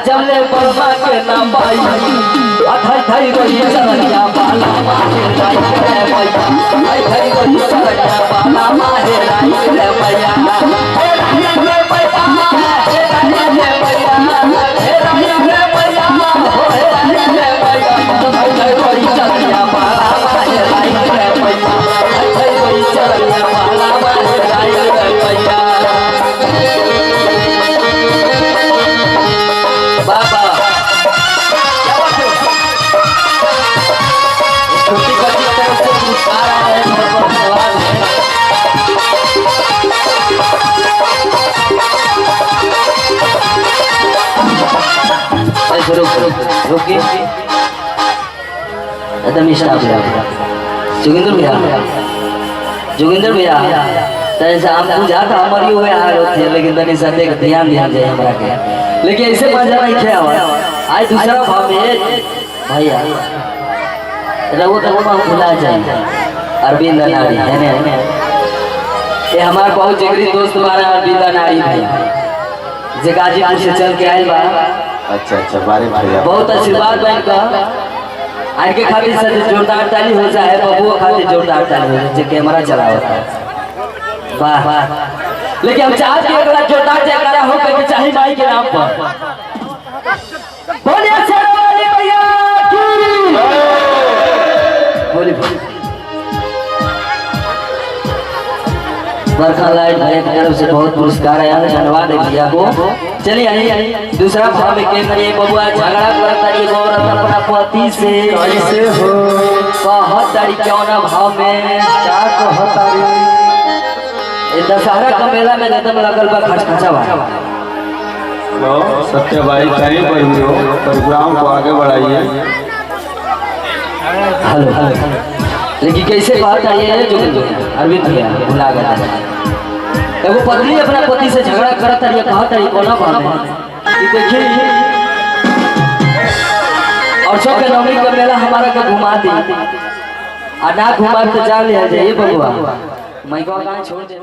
जमले बरबा के नाम भाई अथई थई रोई चरनिया बाला माहे राई रे मैया अथई थई रोई चरनिया बाला माहे राई रे मैया हे राई रे मैया हे राई रे मैया हे राई रे मैया हो हे राई रे मैया अथई थई रोई चरनिया बाला माहे राई रे मैया अथई रोई चरनिया बाला माहे राई रे मैया बाबा छोटी बच्ची की तरफ से पुरस्कार आया है बहुत धन्यवाद है रुकिए एकदम स्टाफ जोगिंदर भैया ऐसा हम बुझा था हमारी हुए आ रहे थे लेकिन तनी सा देख ध्यान जाए हमरा के लेकिन ऐसे मजा नहीं थे आज दूसरा भाव में भैया रघु तक हम भुला जाए अरविंद नारी है ने ये हमारा बहुत जिगरी दोस्त हमारा अरविंद नारी भैया जे गाजीपुर से चल के आए बा। अच्छा बारे भैया बहुत आशीर्वाद बैंक का आज के खातिर से जोरदार ताली हो जाए बबुआ खातिर जोरदार ताली हो जाए जे कैमरा चला होता है वाह लेकिन हम चाहते हैं अगला जोरदार जयकारा हो के चाहिए भाई के नाम पर बोलिए शेरवाली भैया की बोली बरखा लाइट भैया की तरफ से बहुत पुरस्कार आया है धन्यवाद भैया को। चलिए आइए दूसरा भाव में के करिए बबुआ झगड़ा करता है औरत अपना पति से कैसे हो कहत तारी क्यों ना भाव में क्या कहता रे ये दशहरा का मेला में एकदम लगल बा खचखचावा। हेलो सत्य भाई कहीं पर भी हो प्रोग्राम को आगे बढ़ाइए। हेलो लेकिन कैसे बात आई है जो अरविंद भैया भुला गया एगो पत्नी अपना पति से झगड़ा करत है कहत है कोना बात है ये देखिए और सब के नवमी का मेला हमारा का घुमा दी आ ना घुमा तो जा ले जाइए बबुआ मैं को कहां छोड़ दे।